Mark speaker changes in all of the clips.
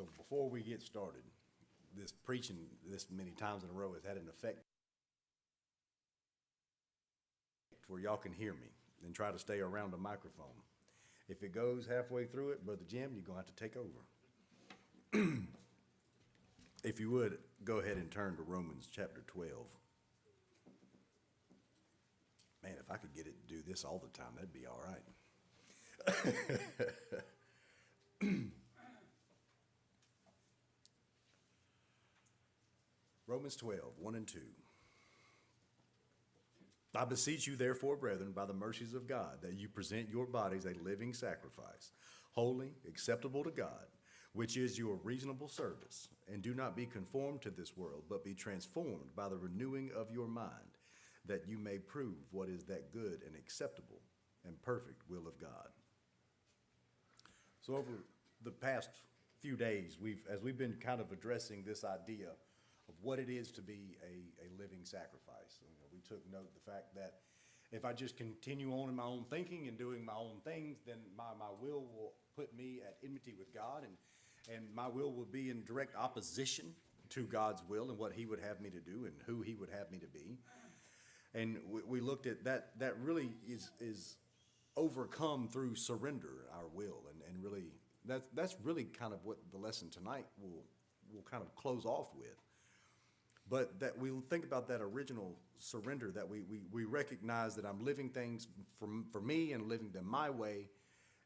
Speaker 1: So before we get started, this preaching this many times in a row has had an effect where y'all can hear me and try to stay around the microphone. If it goes halfway through it, Brother Jim, you're going to have to take over. If you would, go ahead and turn to Romans chapter 12. Man, if I could get it to do this all the time, that'd be all right. Romans 12, 1 and 2. I beseech you, therefore, brethren, by the mercies of God, that you present your bodies a living sacrifice, holy, acceptable to God, which is your reasonable service. And do not be conformed to this world, but be transformed by the renewing of your mind, that you may prove what is that good and acceptable and perfect will of God. So over the past few days, as we've been kind of addressing this idea of what it is to be a living sacrifice. We took note of the fact that if I just continue on in my own thinking and doing my own things, then my will put me at enmity with God, and my will be in direct opposition to God's will and what he would have me to do and who he would have me to be. And we looked at that really is overcome through surrender, our will, and really that's really kind of what the lesson tonight will kind of close off with. But that we think about that original surrender, that we recognize that I'm living things for me and living them my way.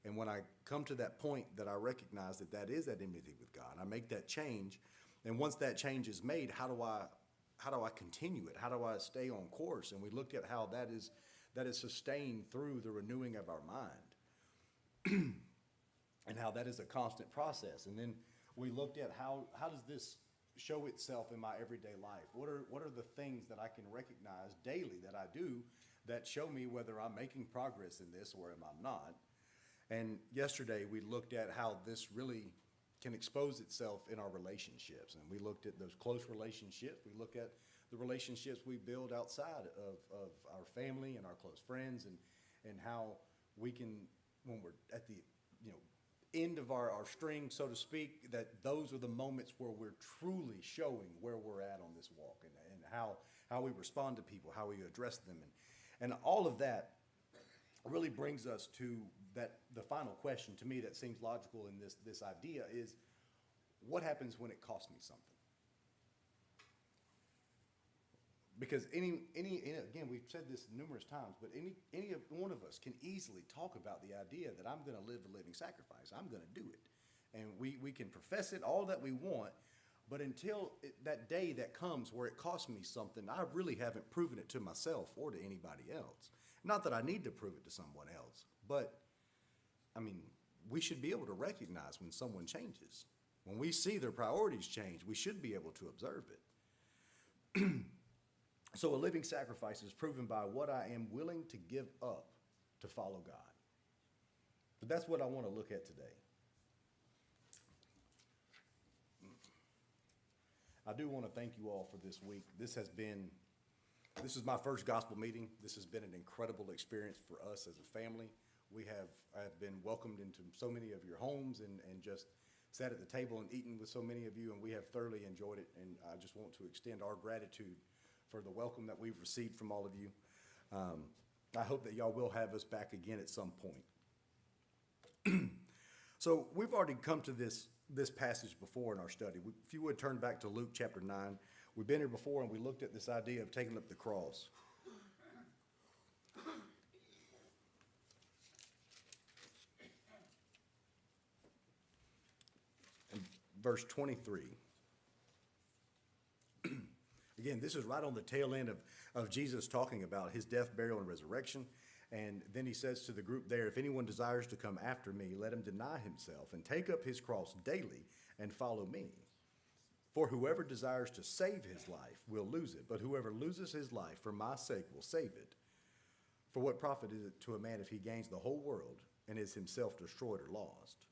Speaker 1: And when I come to that point that I recognize that is that enmity with God, I make that change. And once that change is made, how do I continue it? How do I stay on course? And we looked at how that is sustained through the renewing of our mind and how that is a constant process. And then we looked at how does this show itself in my everyday life? What are the things that I can recognize daily that I do that show me whether I'm making progress in this or am I not? And yesterday we looked at how this really can expose itself in our relationships. And we looked at those close relationships. We look at the relationships we build outside of our family and our close friends, and how we can, when we're at the end of our string, so to speak, that those are the moments where we're truly showing where we're at on this walk, and how we respond to people, how we address them, and all of that really brings us to the final question to me that seems logical in this idea is, what happens when it costs me something? Because again, we've said this numerous times, but any of one of us can easily talk about the idea that I'm going to live a living sacrifice. I'm going to do it. And we can profess it all that we want, but until that day that comes where it costs me something, I really haven't proven it to myself or to anybody else. Not that I need to prove it to someone else, but I mean, we should be able to recognize when someone changes. When we see their priorities change, we should be able to observe it. So a living sacrifice is proven by what I am willing to give up to follow God. But that's what I want to look at today. I do want to thank you all for this week. This is my first gospel meeting. This has been an incredible experience for us as a family. I have been welcomed into so many of your homes and just sat at the table and eaten with so many of you, and we have thoroughly enjoyed it. And I just want to extend our gratitude for the welcome that we've received from all of you. I hope that y'all will have us back again at some point. So we've already come to this passage before in our study. If you would turn back to Luke chapter 9. We've been here before, and we looked at this idea of taking up the cross. And verse 23. Again, this is right on the tail end of Jesus talking about his death, burial, and resurrection. And then he says to the group there, if anyone desires to come after me, let him deny himself and take up his cross daily and follow me. For whoever desires to save his life will lose it, but whoever loses his life for my sake will save it. For what profit is it to a man if he gains the whole world and is himself destroyed or lost?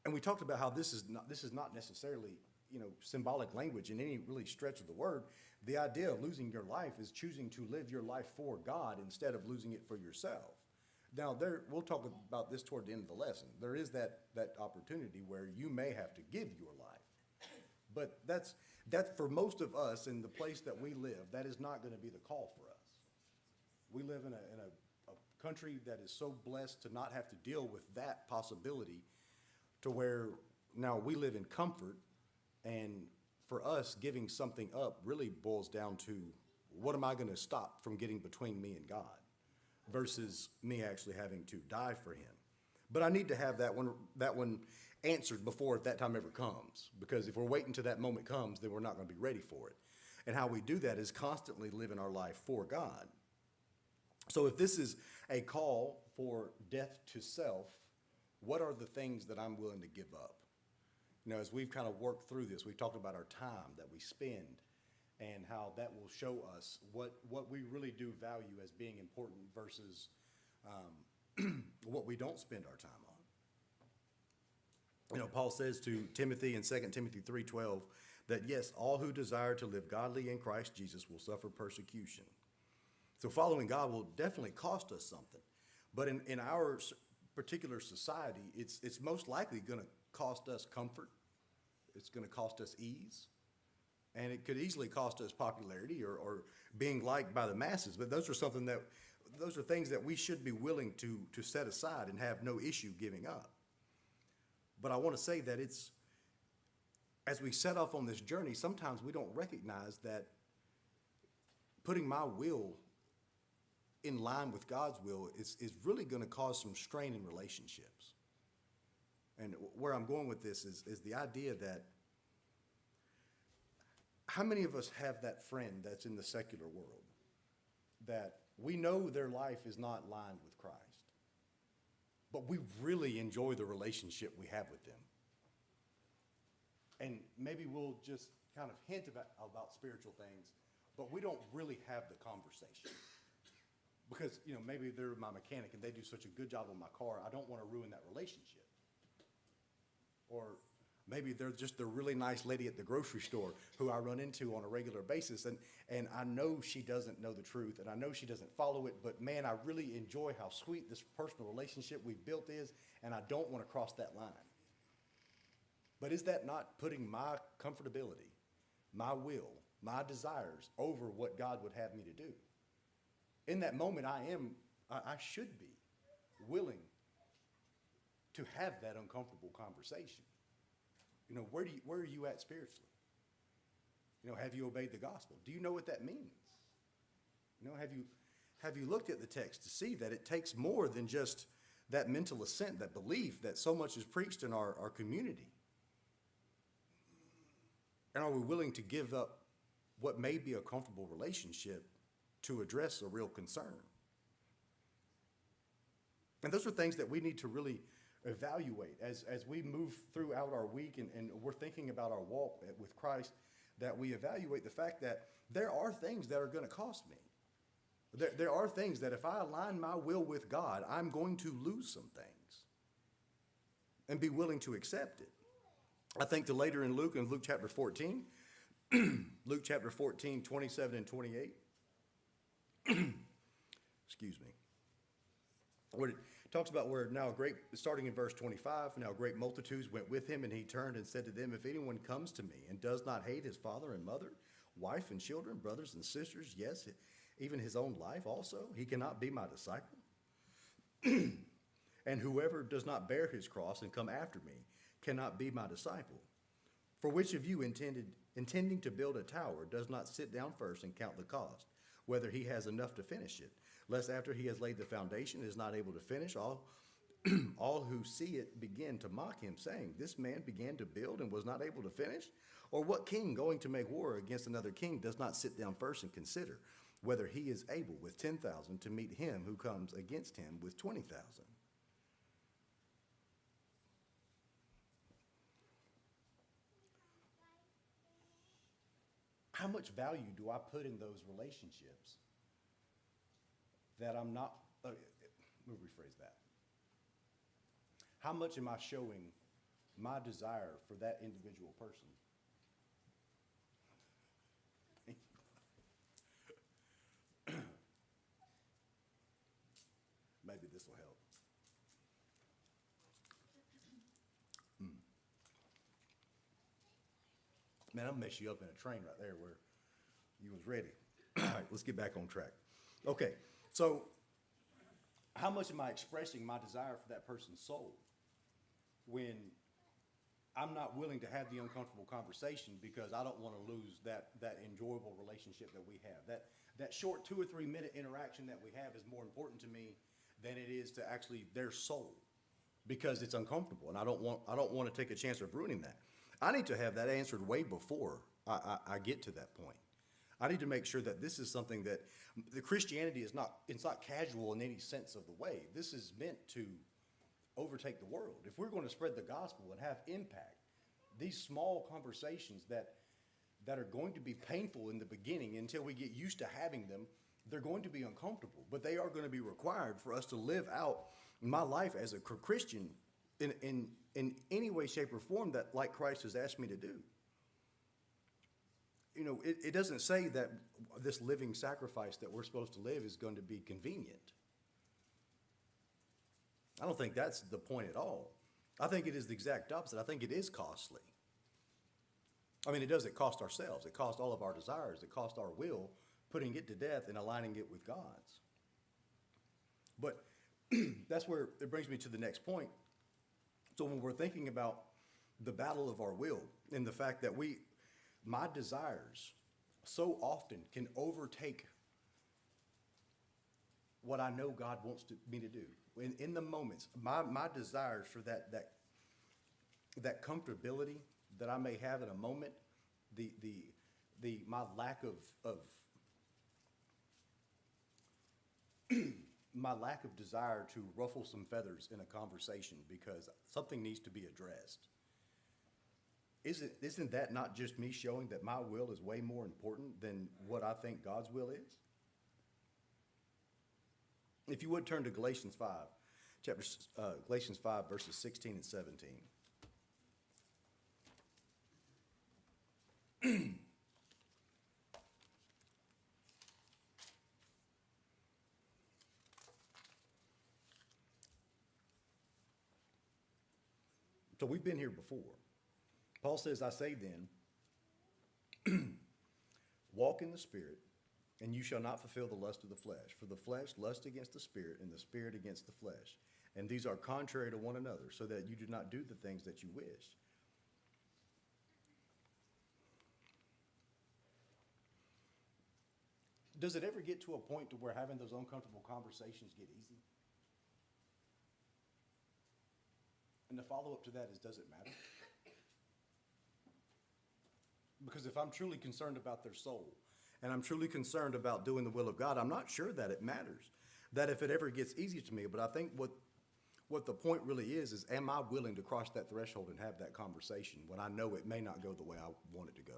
Speaker 1: And we talked about how this is not necessarily symbolic language in any really stretch of the word. The idea of losing your life is choosing to live your life for God instead of losing it for yourself. Now, we'll talk about this toward the end of the lesson. There is that opportunity where you may have to give your life. But that's for most of us in the place that we live, that is not going to be the call for us. We live in a country that is so blessed to not have to deal with that possibility, to where now we live in comfort, and for us, giving something up really boils down to, what am I going to stop from getting between me and God, versus me actually having to die for him. But I need to have that one answered before that time ever comes, because if we're waiting till that moment comes, then we're not going to be ready for it. And how we do that is constantly living our life for God. So if this is a call for death to self, what are the things that I'm willing to give up? You know, as we've kind of worked through this, we've talked about our time that we spend and how that will show us what we really do value as being important versus what we don't spend our time on. You know, Paul says to Timothy in 2 Timothy 3:12 that yes, all who desire to live godly in Christ Jesus will suffer persecution. So following God will definitely cost us something. But in our particular society, it's most likely going to cost us comfort. It's going to cost us ease. And it could easily cost us popularity or being liked by the masses. But those are things that we should be willing to set aside and have no issue giving up. But I want to say that as we set off on this journey, sometimes we don't recognize that putting my will in line with God's will is really going to cause some strain in relationships. And where I'm going with this is the idea that how many of us have that friend that's in the secular world that we know their life is not lined with Christ, but we really enjoy the relationship we have with them? And maybe we'll just kind of hint about spiritual things, but we don't really have the conversation. Because, you know, maybe they're my mechanic and they do such a good job on my car, I don't want to ruin that relationship. Or maybe they're just the really nice lady at the grocery store who I run into on a regular basis, and I know she doesn't know the truth, and I know she doesn't follow it, but man, I really enjoy how sweet this personal relationship we've built is, and I don't want to cross that line. But is that not putting my comfortability, my will, my desires over what God would have me to do? In that moment, I should be willing to have that uncomfortable conversation. You know, where are you at spiritually? You know, have you obeyed the gospel? Do you know what that means? You know, have you looked at the text to see that it takes more than just that mental assent, that belief that so much is preached in our community? And are we willing to give up what may be a comfortable relationship to address a real concern? And those are things that we need to really evaluate as we move throughout our week and we're thinking about our walk with Christ, that we evaluate the fact that there are things that are going to cost me. There are things that if I align my will with God, I'm going to lose some things and be willing to accept it. I think to later in Luke chapter 14, Luke chapter 14, 27 and 28, excuse me, where it talks about where starting in verse 25, now great multitudes went with him, and he turned and said to them, if anyone comes to me and does not hate his father and mother, wife and children, brothers and sisters, yes, even his own life also, he cannot be my disciple. And whoever does not bear his cross and come after me cannot be my disciple. For which of you intending to build a tower does not sit down first and count the cost, whether he has enough to finish it, lest after he has laid the foundation and is not able to finish, all who see it begin to mock him, saying, this man began to build and was not able to finish? Or what king going to make war against another king does not sit down first and consider whether he is able with 10,000 to meet him who comes against him with 20,000? How much value do I put in those relationships that I'm not, let me rephrase that. How much am I showing my desire for that individual person? maybe this will help. Man, I'll mess you up in a train right there where you was ready. All right, let's get back on track. Okay, so how much am I expressing my desire for that person's soul when I'm not willing to have the uncomfortable conversation because I don't want to lose that enjoyable relationship that we have? That short 2 or 3 minute interaction that we have is more important to me than it is to actually their soul, because it's uncomfortable and I don't want to take a chance of ruining that. I need to have that answered way before I get to that point. I need to make sure that this is something that the Christianity is not, it's not casual in any sense of the way. This is meant to overtake the world. If we're going to spread the gospel and have impact, these small conversations that are going to be painful in the beginning until we get used to having them, they're going to be uncomfortable, but they are going to be required for us to live out my life as a Christian in any way, shape, or form that like Christ has asked me to do. You know, it doesn't say that this living sacrifice that we're supposed to live is going to be convenient. I don't think that's the point at all. I think it is the exact opposite. I think it is costly. I mean, it cost ourselves. It cost all of our desires. It cost our will, putting it to death and aligning it with God's. But that's where it brings me to the next point. So when we're thinking about the battle of our will and the fact that my desires so often can overtake what I know God wants me to do. In the moments, my desires for that comfortability that I may have in a moment, my lack of my lack of desire to ruffle some feathers in a conversation because something needs to be addressed. Isn't that not just me showing that my will is way more important than what I think God's will is? If you would turn to Galatians 5, Galatians 5, verses 16 and 17. So we've been here before. Paul says, I say then, walk in the Spirit, and you shall not fulfill the lust of the flesh. For the flesh lusts against the Spirit, and the Spirit against the flesh. And these are contrary to one another, so that you do not do the things that you wish. Does it ever get to a point to where having those uncomfortable conversations get easy? And the follow-up to that is, does it matter? Because if I'm truly concerned about their soul, and I'm truly concerned about doing the will of God, I'm not sure that it matters, that if it ever gets easy to me. But I think what the point really is am I willing to cross that threshold and have that conversation when I know it may not go the way I want it to go?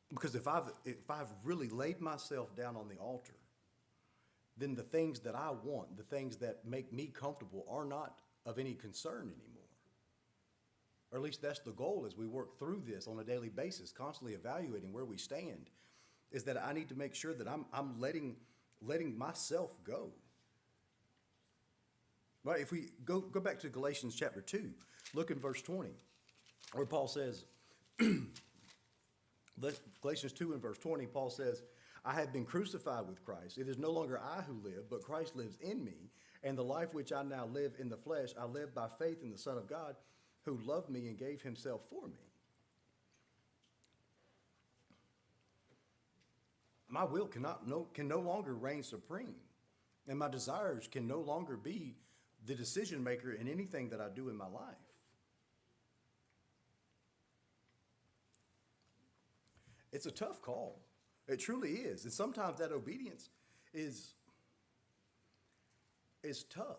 Speaker 1: Because if I've really laid myself down on the altar, then the things that I want, the things that make me comfortable, are not of any concern anymore. Or at least that's the goal as we work through this on a daily basis, constantly evaluating where we stand, is that I need to make sure that I'm letting myself go. Right? If we go back to Galatians chapter 2, look in verse 20, where Paul says, Galatians 2 and verse 20, Paul says, I have been crucified with Christ. It is no longer I who live, but Christ lives in me. And the life which I now live in the flesh, I live by faith in the Son of God, who loved me and gave himself for me. My will can no longer reign supreme. And my desires can no longer be the decision maker in anything that I do in my life. It's a tough call. It truly is. And sometimes that obedience is tough.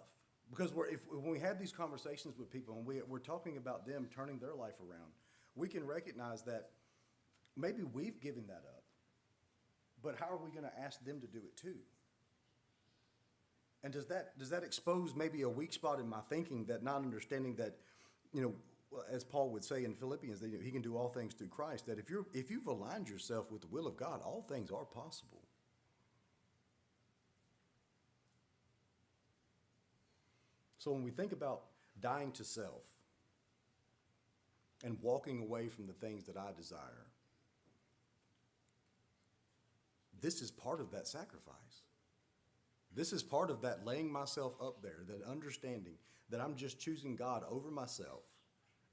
Speaker 1: Because when we have these conversations with people and we're talking about them turning their life around, we can recognize that maybe we've given that up. But how are we going to ask them to do it too? And does that expose maybe a weak spot in my thinking, that not understanding that, well, as Paul would say in Philippians, that he can do all things through Christ, that if you've aligned yourself with the will of God, all things are possible. So when we think about dying to self and walking away from the things that I desire, this is part of that sacrifice. This is part of that laying myself up there, that understanding that I'm just choosing God over myself,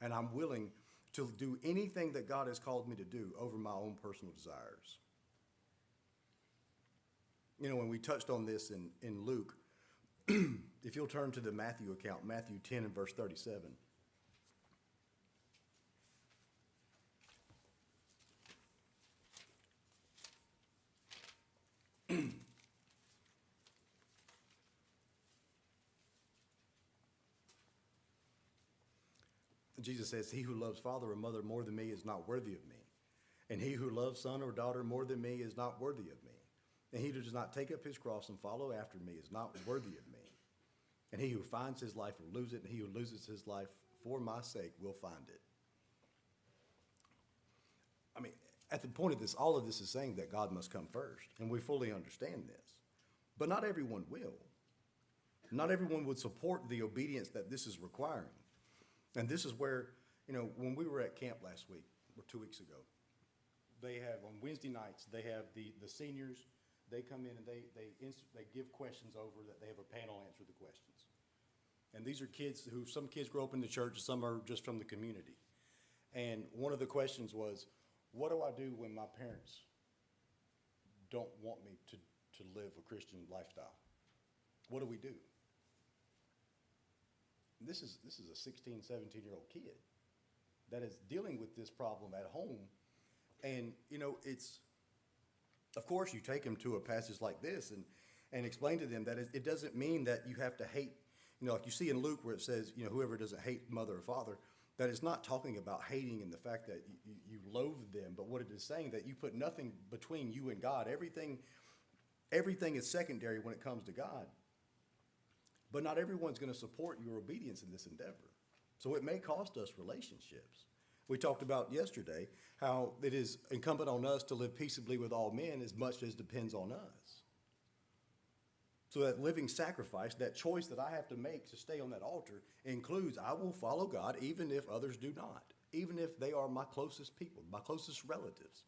Speaker 1: and I'm willing to do anything that God has called me to do over my own personal desires. You know, when we touched on this in Luke, if you'll turn to the Matthew account, Matthew 10 and verse 37. Jesus says, "He who loves father or mother more than me is not worthy of me. And he who loves son or daughter more than me is not worthy of me. And he who does not take up his cross and follow after me is not worthy of me. And he who finds his life will lose it, and he who loses his life for my sake will find it." I mean, at the point of this, all of this is saying that God must come first, and we fully understand this. But not everyone will. Not everyone would support the obedience that this is requiring. And this is where, you know, when we were at camp last week, or 2 weeks ago, they have, on Wednesday nights, they have the seniors, they come in and they give questions over that they have a panel answer the questions. And these are kids who, some kids grow up in the church, some are just from the community. And one of the questions was, what do I do when my parents don't want me to live a Christian lifestyle? What do we do? This is a 16, 17-year-old kid that is dealing with this problem at home. And, you know, it's, of course, you take them to a passage like this and explain to them that it doesn't mean that you have to hate, you know, like you see in Luke where it says, you know, whoever doesn't hate mother or father, that it's not talking about hating and the fact that you loathe them, but what it is saying that you put nothing between you and God. Everything is secondary when it comes to God. But not everyone's going to support your obedience in this endeavor. So it may cost us relationships. We talked about yesterday how it is incumbent on us to live peaceably with all men as much as depends on us. So that living sacrifice, that choice that I have to make to stay on that altar, includes I will follow God even if others do not, even if they are my closest people, my closest relatives.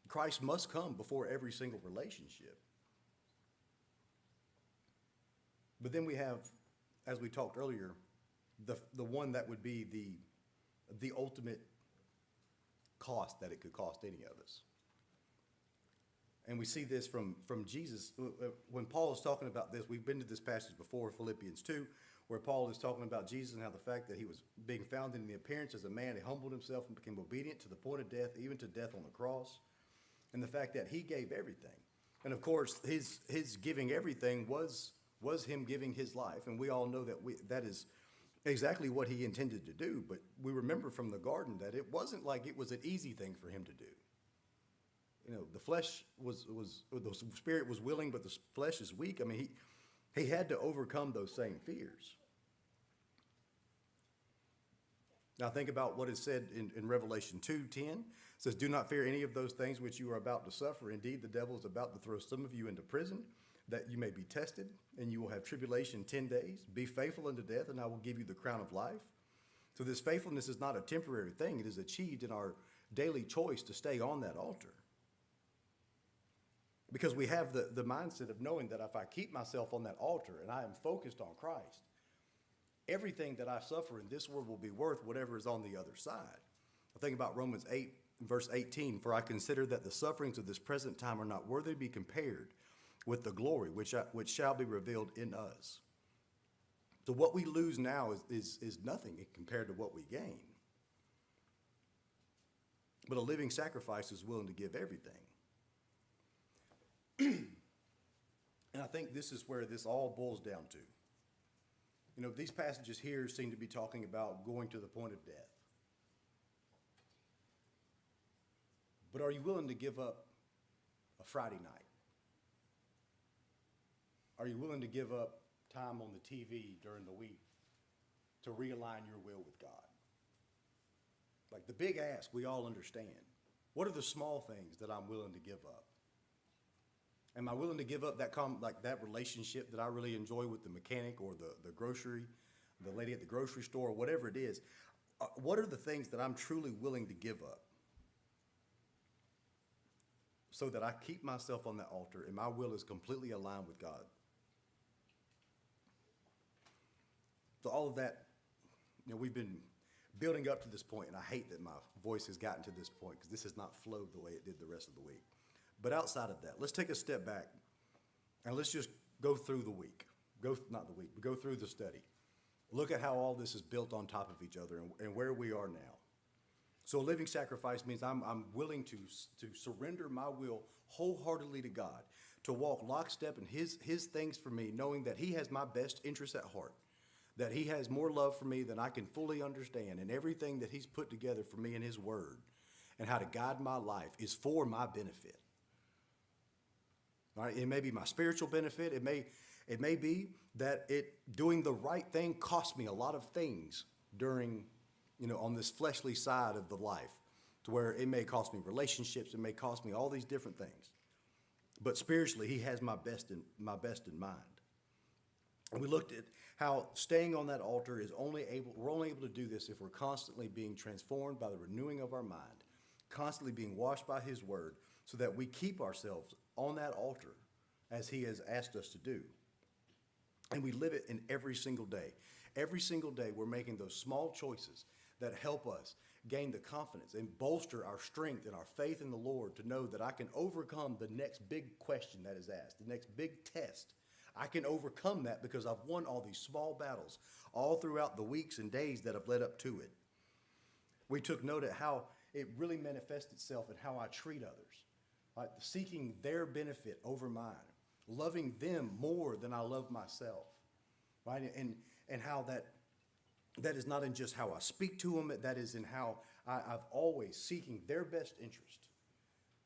Speaker 1: Christ must come before every single relationship. But then we have, as we talked earlier, the one that would be the ultimate cost that it could cost any of us. And we see this from Jesus. When Paul is talking about this, we've been to this passage before, Philippians 2, where Paul is talking about Jesus and how the fact that he was being found in the appearance as a man, he humbled himself and became obedient to the point of death, even to death on the cross. And the fact that he gave everything. And of course, his giving everything was him giving his life. And we all know that is exactly what he intended to do. But we remember from the garden that it wasn't like it was an easy thing for him to do. You know, the flesh the spirit was willing, but the flesh is weak. I mean, he had to overcome those same fears. Now think about what is said in Revelation 2:10. It says, "Do not fear any of those things which you are about to suffer. Indeed, the devil is about to throw some of you into prison, that you may be tested, and you will have tribulation 10 days. Be faithful unto death, and I will give you the crown of life." So this faithfulness is not a temporary thing. It is achieved in our daily choice to stay on that altar. Because we have the mindset of knowing that if I keep myself on that altar and I am focused on Christ, everything that I suffer in this world will be worth whatever is on the other side. I think about Romans 8, verse 18, "For I consider that the sufferings of this present time are not worthy to be compared with the glory which shall be revealed in us." So what we lose now is nothing compared to what we gain. But a living sacrifice is willing to give everything. And I think this is where this all boils down to. You know, these passages here seem to be talking about going to the point of death. But are you willing to give up a Friday night? Are you willing to give up time on the TV during the week to realign your will with God? Like the big ask, we all understand. What are the small things that I'm willing to give up? Am I willing to give up like that relationship that I really enjoy with the mechanic or the lady at the grocery store, whatever it is? What are the things that I'm truly willing to give up so that I keep myself on that altar and my will is completely aligned with God? So all of that, we've been building up to this point, and I hate that my voice has gotten to this point because this has not flowed the way it did the rest of the week. But outside of that, let's take a step back and let's just go through the week. Not the week, but go through the study. Look at how all this is built on top of each other and where we are now. So a living sacrifice means I'm willing to surrender my will wholeheartedly to God, to walk lockstep in his things for me, knowing that he has my best interests at heart, that he has more love for me than I can fully understand, and everything that he's put together for me in his word and how to guide my life is for my benefit. All right, it may be my spiritual benefit. It may be that doing the right thing cost me a lot of things during, on this fleshly side of the life, to where it may cost me relationships. It may cost me all these different things. But spiritually, he has my best in mind. And we looked at how staying on that altar we're only able to do this if we're constantly being transformed by the renewing of our mind, constantly being washed by his word, so that we keep ourselves on that altar as he has asked us to do. And we live it in every single day. Every single day we're making those small choices that help us gain the confidence and bolster our strength and our faith in the Lord to know that I can overcome the next big question that is asked, the next big test. I can overcome that because I've won all these small battles all throughout the weeks and days that have led up to it. We took note at how it really manifests itself in how I treat others, right? Seeking their benefit over mine, loving them more than I love myself, right? And how that is not in just how I speak to them, that is in how I've always seeking their best interest.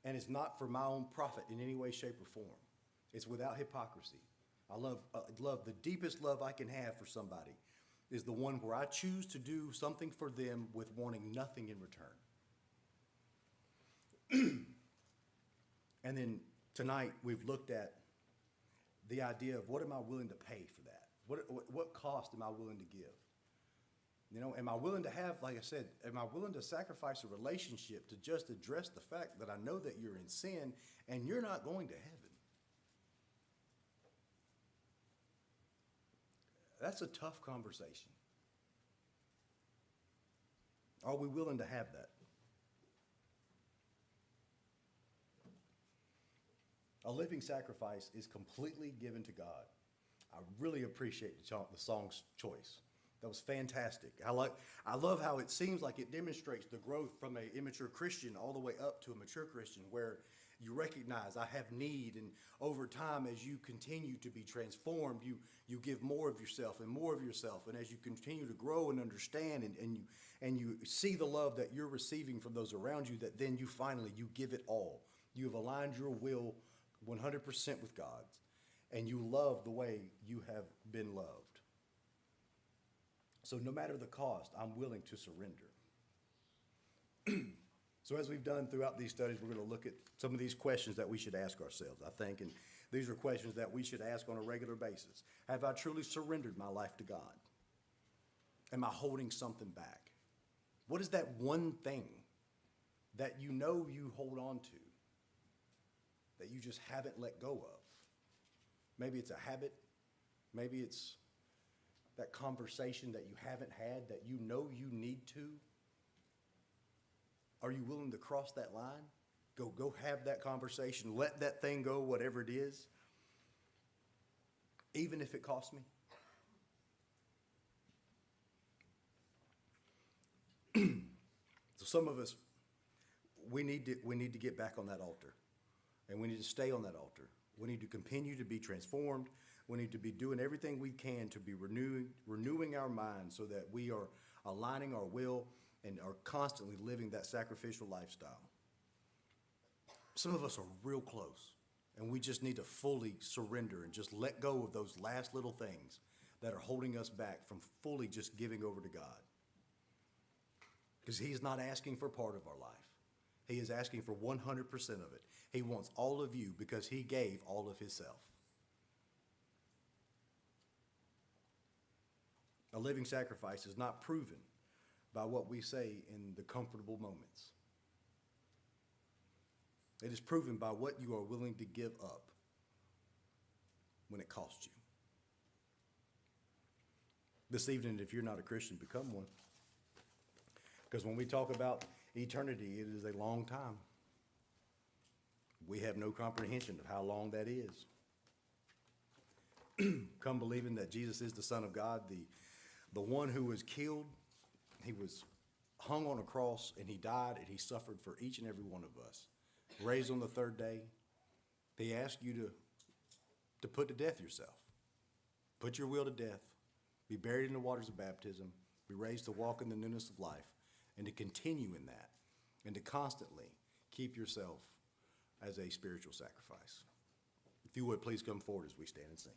Speaker 1: And it's not for my own profit in any way, shape, or form. It's without hypocrisy. I love the deepest love I can have for somebody is the one where I choose to do something for them with wanting nothing in return. And then tonight we've looked at the idea of what am I willing to pay for that? What cost am I willing to give? Am I willing to have, like I said, am I willing to sacrifice a relationship to just address the fact that I know that you're in sin and you're not going to heaven? That's a tough conversation. Are we willing to have that? A living sacrifice is completely given to God. I really appreciate the song's choice. That was fantastic. I love how it seems like it demonstrates the growth from an immature Christian all the way up to a mature Christian, where you recognize I have need, and over time, as you continue to be transformed, you give more of yourself and more of yourself, and as you continue to grow and understand, and you see the love that you're receiving from those around you, that then you finally give it all. You have aligned your will 100% with God's, and you love the way you have been loved. So no matter the cost, I'm willing to surrender. So as we've done throughout these studies, we're going to look at some of these questions that we should ask ourselves, I think. And these are questions that we should ask on a regular basis. Have I truly surrendered my life to God? Am I holding something back? What is that one thing that you hold on to that you just haven't let go of? Maybe it's a habit. Maybe it's that conversation that you haven't had that you need to. Are you willing to cross that line? Go have that conversation. Let that thing go, whatever it is, even if it costs me. So some of us, we need to get back on that altar, and we need to stay on that altar. We need to continue to be transformed. We need to be doing everything we can to be renewing our minds so that we are aligning our will and are constantly living that sacrificial lifestyle. Some of us are real close, and we just need to fully surrender and just let go of those last little things that are holding us back from fully just giving over to God. Because he's not asking for part of our life. He is asking for 100% of it. He wants all of you because he gave all of himself. A living sacrifice is not proven by what we say in the comfortable moments. It is proven by what you are willing to give up when it costs you. This evening, if you're not a Christian, become one. Because when we talk about eternity, it is a long time. We have no comprehension of how long that is. Come believing that Jesus is the Son of God, the one who was killed. He was hung on a cross, and he died, and he suffered for each and every one of us. Raised on the third day. He asked you to put to death yourself. Put your will to death. Be buried in the waters of baptism. Be raised to walk in the newness of life. And to continue in that. And to constantly keep yourself as a spiritual sacrifice. If you would, please come forward as we stand and sing.